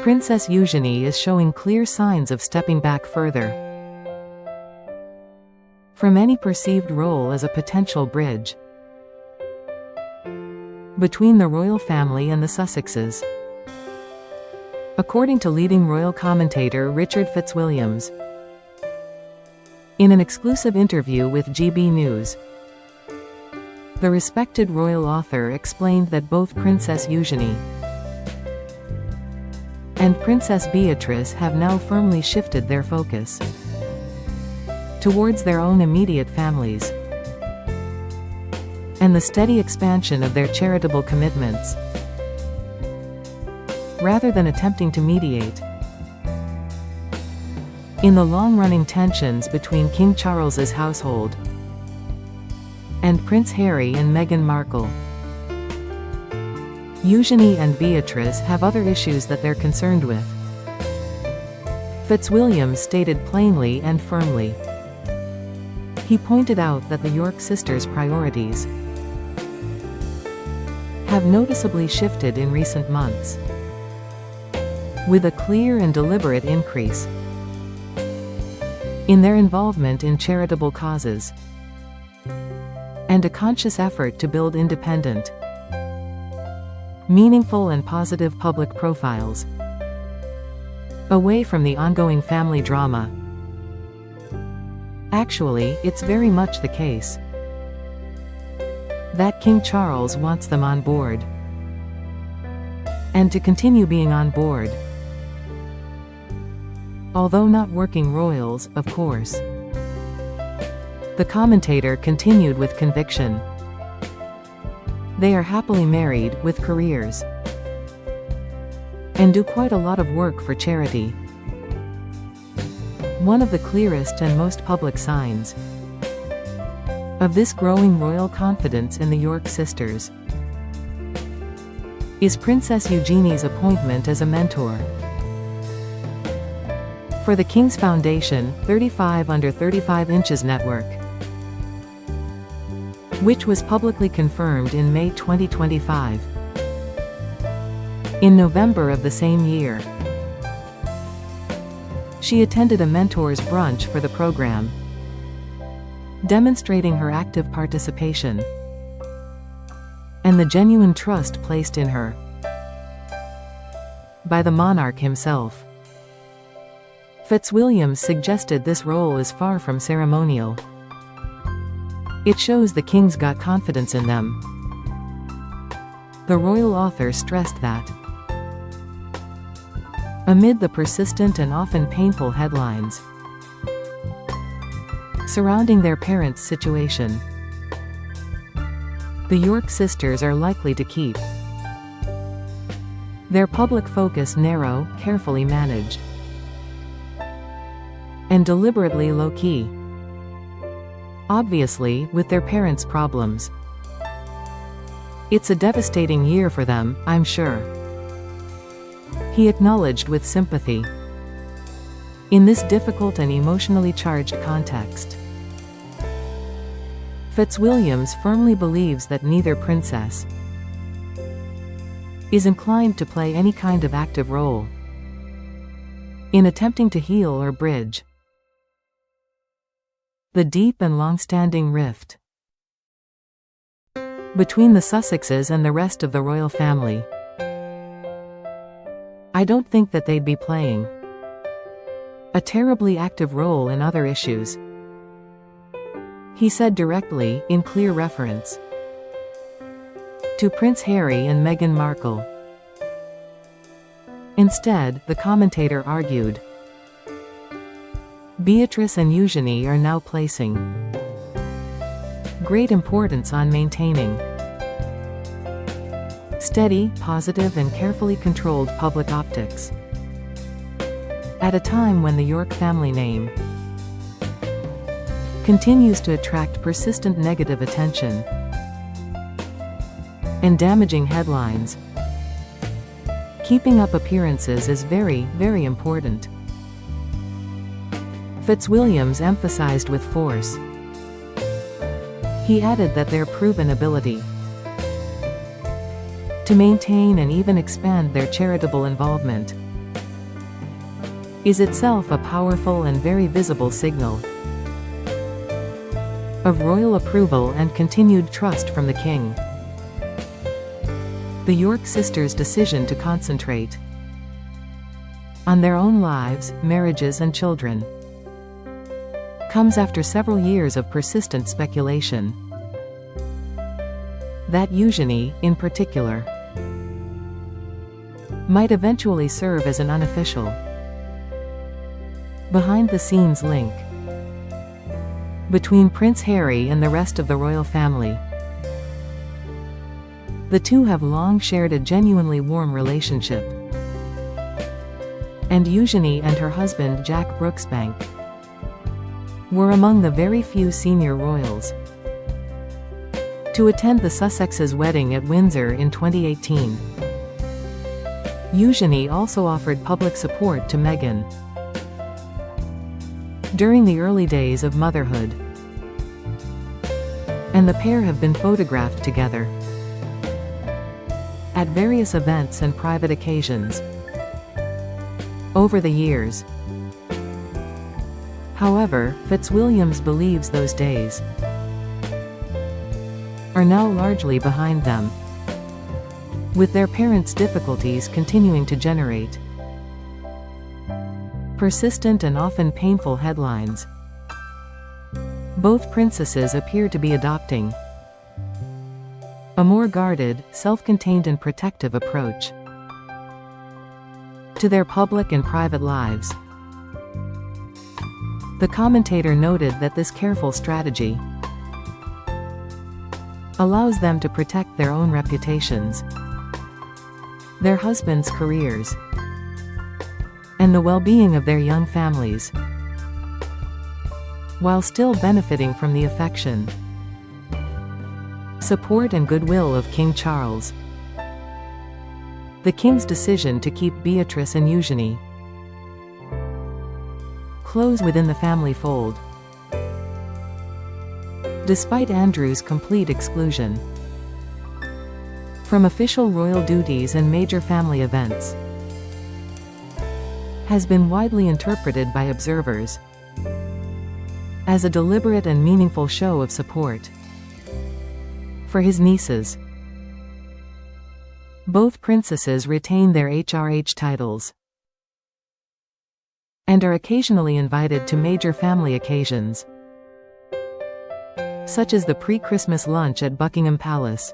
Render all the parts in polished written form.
Princess Eugenie is showing clear signs of stepping back further from any perceived role as a potential bridge between the royal family and the Sussexes. According to leading royal commentator Richard Fitzwilliams, in an exclusive interview with GB News, the respected royal author explained that both Princess Eugenie and Princess Beatrice have now firmly shifted their focus towards their own immediate families and the steady expansion of their charitable commitments, rather than attempting to mediate in the long-running tensions between King Charles's household and Prince Harry and Meghan Markle. Eugenie and Beatrice have other issues that they're concerned with, Fitzwilliams stated plainly and firmly. He pointed out that the York sisters' priorities have noticeably shifted in recent months, with a clear and deliberate increase in their involvement in charitable causes, and a conscious effort to build independent, meaningful and positive public profiles, away from the ongoing family drama. Actually, it's very much the case that King Charles wants them on board, and to continue being on board, although not working royals, of course. The commentator continued with conviction. They are happily married, with careers, and do quite a lot of work for charity. One of the clearest and most public signs of this growing royal confidence in the York sisters is Princess Eugenie's appointment as a mentor for the King's Foundation 35 Under 35 Inches network, which was publicly confirmed in May 2025. In November of the same year, she attended a mentors brunch for the program, demonstrating her active participation and the genuine trust placed in her by the monarch himself. Fitzwilliams suggested this role is far from ceremonial. It shows the king's got confidence in them. The royal author stressed that amid the persistent and often painful headlines surrounding their parents' situation, the York sisters are likely to keep their public focus narrow, carefully managed, and deliberately low-key. Obviously, with their parents' problems, it's a devastating year for them, I'm sure, he acknowledged with sympathy. In this difficult and emotionally charged context, Fitzwilliams firmly believes that neither princess is inclined to play any kind of active role in attempting to heal or bridge the deep and long-standing rift between the Sussexes and the rest of the royal family. I don't think that they'd be playing a terribly active role in other issues, he said directly, in clear reference to Prince Harry and Meghan Markle. Instead, the commentator argued, Beatrice and Eugenie are now placing great importance on maintaining steady, positive and carefully controlled public optics at a time when the York family name continues to attract persistent negative attention and damaging headlines. Keeping up appearances is very, very important, Fitzwilliams emphasized with force. He added that their proven ability to maintain and even expand their charitable involvement is itself a powerful and very visible signal of royal approval and continued trust from the king. The York sisters' decision to concentrate on their own lives, marriages and children comes after several years of persistent speculation that Eugenie, in particular, might eventually serve as an unofficial, behind-the-scenes link between Prince Harry and the rest of the royal family. The two have long shared a genuinely warm relationship, and Eugenie and her husband Jack Brooksbank were among the very few senior royals to attend the Sussexes' wedding at Windsor in 2018. Eugenie also offered public support to Meghan during the early days of motherhood, and the pair have been photographed together at various events and private occasions over the years. However, Fitzwilliams believes those days are now largely behind them, with their parents' difficulties continuing to generate persistent and often painful headlines. Both princesses appear to be adopting a more guarded, self-contained and protective approach to their public and private lives. The commentator noted that this careful strategy allows them to protect their own reputations, their husbands' careers, and the well-being of their young families, while still benefiting from the affection, support and goodwill of King Charles. The king's decision to keep Beatrice and Eugenie close within the family fold, despite Andrew's complete exclusion from official royal duties and major family events, has been widely interpreted by observers as a deliberate and meaningful show of support for his nieces. Both princesses retain their HRH titles and are occasionally invited to major family occasions, such as the pre-Christmas lunch at Buckingham Palace.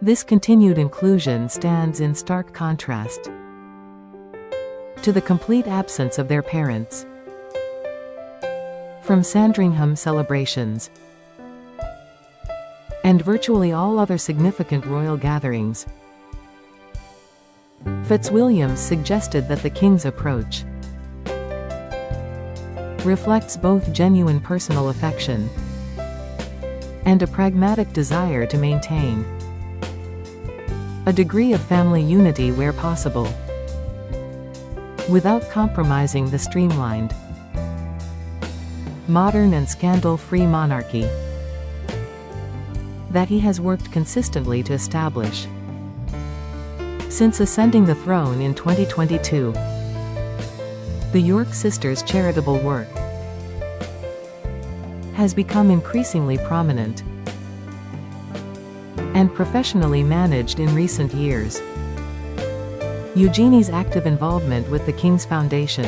This continued inclusion stands in stark contrast to the complete absence of their parents from Sandringham celebrations and virtually all other significant royal gatherings. Fitzwilliams suggested that the king's approach reflects both genuine personal affection and a pragmatic desire to maintain a degree of family unity where possible, without compromising the streamlined, modern and scandal-free monarchy that he has worked consistently to establish since ascending the throne in 2022. The York sisters' charitable work has become increasingly prominent and professionally managed in recent years. Eugenie's active involvement with the King's Foundation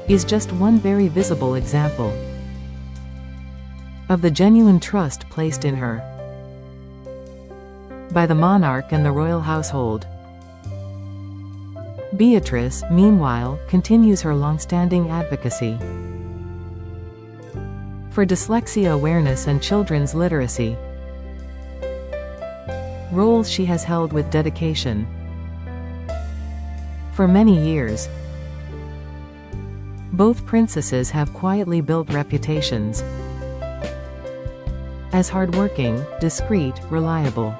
is just one very visible example of the genuine trust placed in her by the monarch and the royal household. Beatrice, meanwhile, continues her long-standing advocacy for dyslexia awareness and children's literacy, roles she has held with dedication for many years. Both princesses have quietly built reputations as hardworking, discreet, reliable,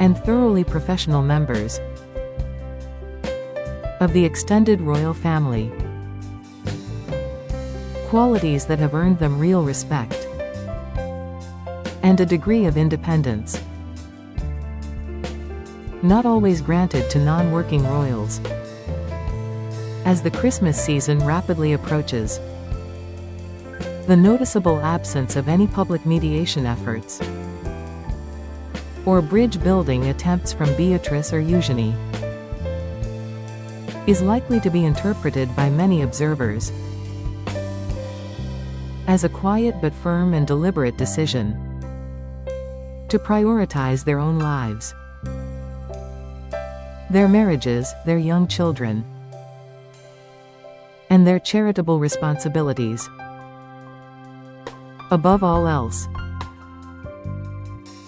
and thoroughly professional members of the extended royal family, qualities that have earned them real respect and a degree of independence. not always granted to non-working royals. As the Christmas season rapidly approaches, the noticeable absence of any public mediation efforts or bridge-building attempts from Beatrice or Eugenie is likely to be interpreted by many observers as a quiet but firm and deliberate decision to prioritize their own lives, their marriages, their young children, and their charitable responsibilities. Above all else,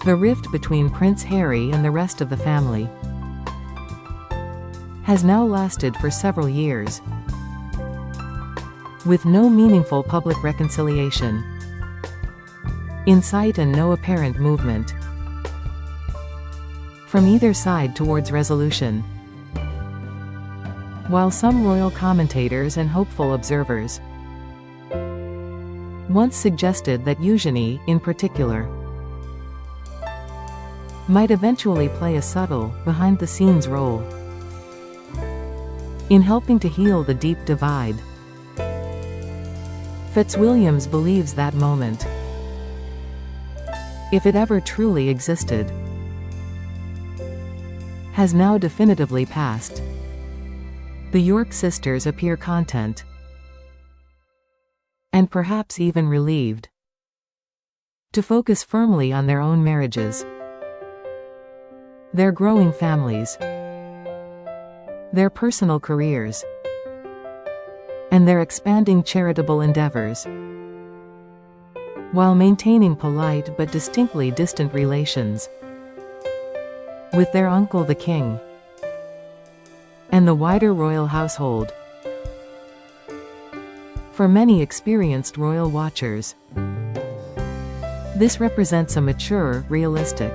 the rift between Prince Harry and the rest of the family has now lasted for several years, with no meaningful public reconciliation in sight and no apparent movement from either side towards resolution. While some royal commentators and hopeful observers once suggested that Eugenie, in particular, might eventually play a subtle, behind-the-scenes role in helping to heal the deep divide, Fitzwilliams believes that moment, if it ever truly existed, has now definitively passed. The York sisters appear content, and perhaps even relieved, to focus firmly on their own marriages, their growing families, their personal careers, and their expanding charitable endeavors, while maintaining polite but distinctly distant relations with their uncle the king and the wider royal household. For many experienced royal watchers, this represents a mature, realistic,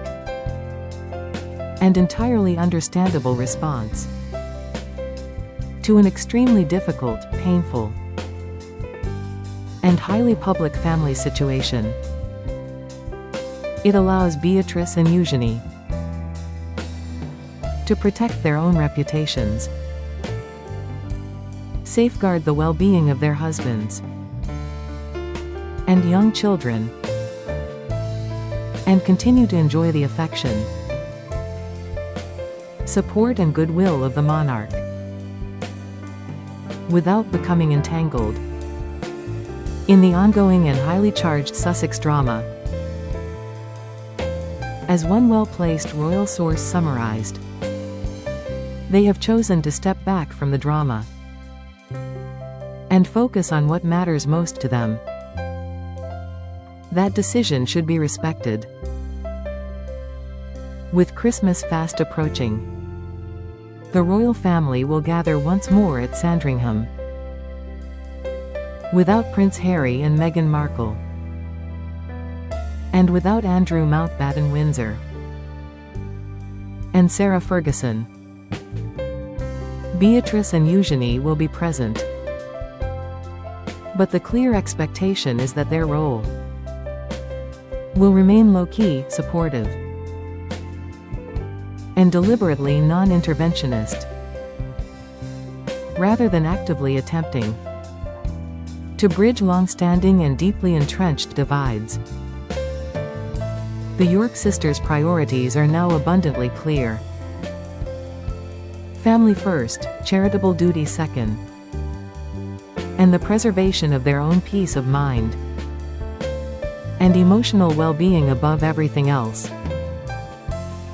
and entirely understandable response to an extremely difficult, painful, and highly public family situation. It allows Beatrice and Eugenie to protect their own reputations, safeguard the well-being of their husbands and young children, and continue to enjoy the affection, support and goodwill of the monarch, without becoming entangled in the ongoing and highly charged Sussex drama. As one well-placed royal source summarized, they have chosen to step back from the drama and focus on what matters most to them. That decision should be respected. With Christmas fast approaching, the royal family will gather once more at Sandringham, without Prince Harry and Meghan Markle, and without Andrew Mountbatten-Windsor and Sarah Ferguson. Beatrice and Eugenie will be present, but the clear expectation is that their role will remain low-key, supportive, and deliberately non-interventionist, rather than actively attempting to bridge long-standing and deeply entrenched divides. The York sisters' priorities are now abundantly clear. Family first, charitable duty second, and the preservation of their own peace of mind and emotional well-being above everything else.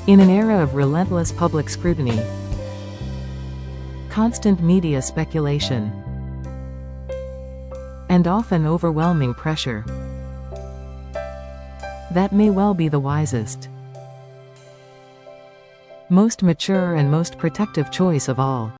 In an era of relentless public scrutiny, constant media speculation, and often overwhelming pressure, that may well be the wisest, most mature and most protective choice of all.